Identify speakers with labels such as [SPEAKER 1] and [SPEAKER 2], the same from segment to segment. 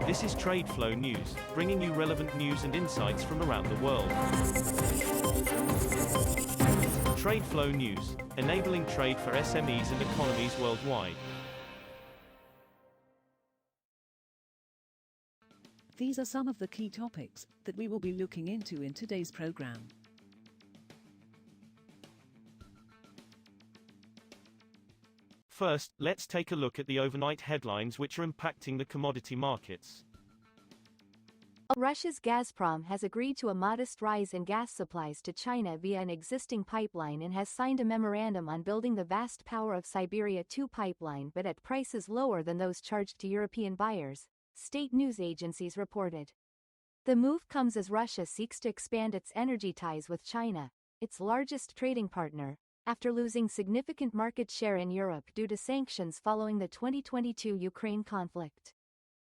[SPEAKER 1] This is TradeFlow News, bringing you relevant news and insights from around the world. TradeFlow News, enabling trade for SMEs and economies worldwide.
[SPEAKER 2] These are some of the key topics that we will be looking into in today's program.
[SPEAKER 1] First, let's take a look at the overnight headlines which are impacting the commodity markets.
[SPEAKER 3] Russia's Gazprom has agreed to a modest rise in gas supplies to China via an existing pipeline and has signed a memorandum on building the Vast Power of Siberia 2 pipeline, but at prices lower than those charged to European buyers, state news agencies reported. The move comes as Russia seeks to expand its energy ties with China, its largest trading partner, after losing significant market share in Europe due to sanctions following the 2022 Ukraine conflict.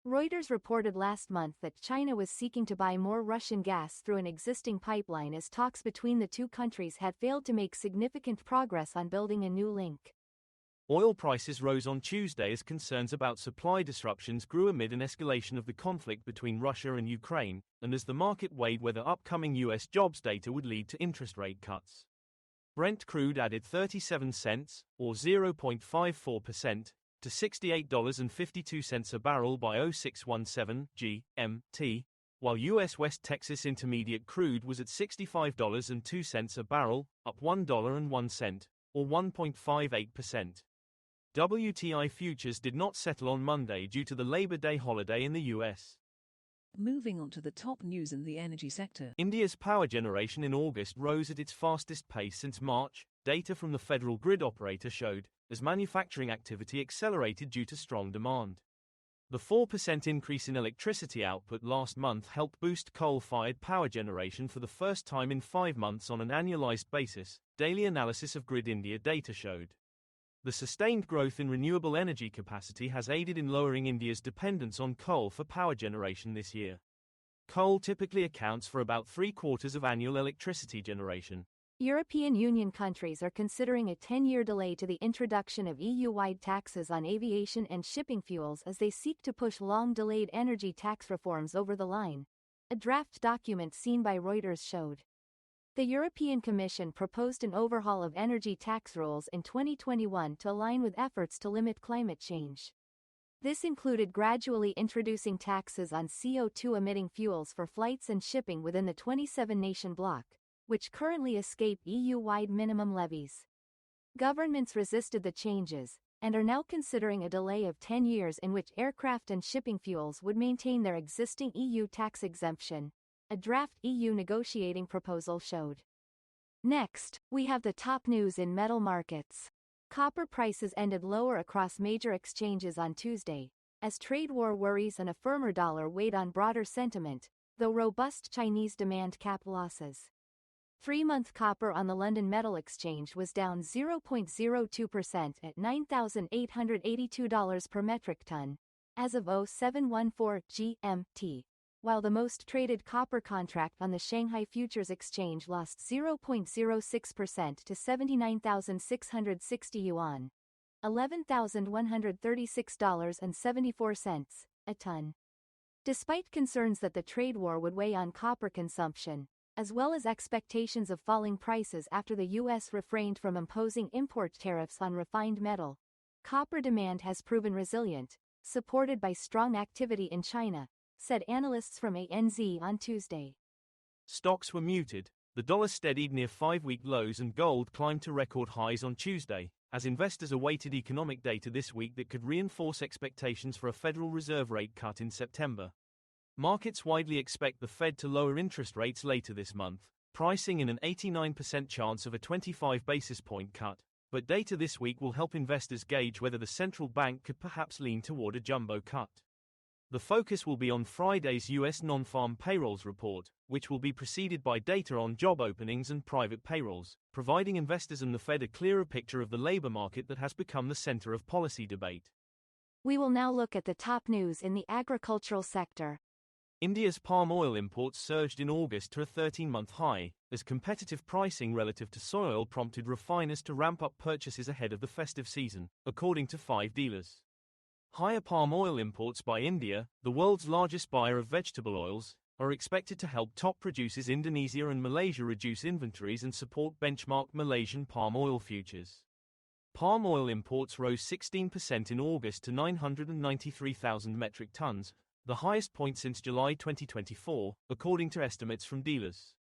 [SPEAKER 3] Reuters reported last month that China was seeking to buy more Russian gas through an existing pipeline as talks between the two countries had failed to make significant progress on building a new link.
[SPEAKER 1] Oil prices rose on Tuesday as concerns about supply disruptions grew amid an escalation of the conflict between Russia and Ukraine, and as the market weighed whether upcoming U.S. jobs data would lead to interest rate cuts. Brent crude added 37 cents, or 0.54%, to $68.52 a barrel by 0617 GMT, while U.S. West Texas Intermediate crude was at $65.02 a barrel, up $1.01, or 1.58%. WTI futures did not settle on Monday due to the Labor Day holiday in the U.S.
[SPEAKER 2] Moving on to the top news in the energy sector.
[SPEAKER 1] India's power generation in August rose at its fastest pace since March, data from the federal grid operator showed, as manufacturing activity accelerated due to strong demand. The 4% increase in electricity output last month helped boost coal-fired power generation for the first time in 5 months on an annualized basis, daily analysis of Grid India data showed. The sustained growth in renewable energy capacity has aided in lowering India's dependence on coal for power generation this year. Coal typically accounts for about 3/4 of annual electricity generation.
[SPEAKER 3] European Union countries are considering a 10-year delay to the introduction of EU-wide taxes on aviation and shipping fuels as they seek to push long-delayed energy tax reforms over the line, a draft document seen by Reuters showed. The European Commission proposed an overhaul of energy tax rules in 2021 to align with efforts to limit climate change. This included gradually introducing taxes on CO2-emitting fuels for flights and shipping within the 27-nation bloc, which currently escape EU-wide minimum levies. Governments resisted the changes, and are now considering a delay of 10 years in which aircraft and shipping fuels would maintain their existing EU tax exemption, a draft EU negotiating proposal showed. Next, we have the top news in metal markets. Copper prices ended lower across major exchanges on Tuesday, as trade war worries and a firmer dollar weighed on broader sentiment, though robust Chinese demand capped losses. 3-month copper on the London Metal Exchange was down 0.02% at $9,882 per metric ton, as of 0714 GMT, while the most traded copper contract on the Shanghai Futures Exchange lost 0.06% to 79,660 yuan, $11,136.74, a ton. Despite concerns that the trade war would weigh on copper consumption, as well as expectations of falling prices after the U.S. refrained from imposing import tariffs on refined metal, copper demand has proven resilient, supported by strong activity in China, said analysts from ANZ on Tuesday.
[SPEAKER 1] Stocks were muted, the dollar steadied near 5-week lows and gold climbed to record highs on Tuesday, as investors awaited economic data this week that could reinforce expectations for a Federal Reserve rate cut in September. Markets widely expect the Fed to lower interest rates later this month, pricing in an 89% chance of a 25 basis point cut, but data this week will help investors gauge whether the central bank could perhaps lean toward a jumbo cut. The focus will be on Friday's U.S. non-farm payrolls report, which will be preceded by data on job openings and private payrolls, providing investors and the Fed a clearer picture of the labor market that has become the center of policy debate.
[SPEAKER 3] We will now look at the top news in the agricultural sector.
[SPEAKER 1] India's palm oil imports surged in August to a 13-month high, as competitive pricing relative to soy oil prompted refiners to ramp up purchases ahead of the festive season, according to 5 dealers. Higher palm oil imports by India, the world's largest buyer of vegetable oils, are expected to help top producers Indonesia and Malaysia reduce inventories and support benchmark Malaysian palm oil futures. Palm oil imports rose 16% in August to 993,000 metric tons, the highest point since July 2024, according to estimates from dealers.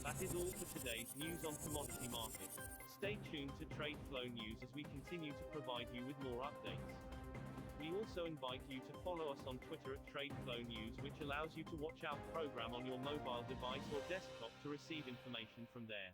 [SPEAKER 4] That is all for today's news on commodity markets. Stay tuned to TradeFlow News as we continue to provide you with more updates. We also invite you to follow us on Twitter at TradeFlow News, which allows you to watch our program on your mobile device or desktop to receive information from there.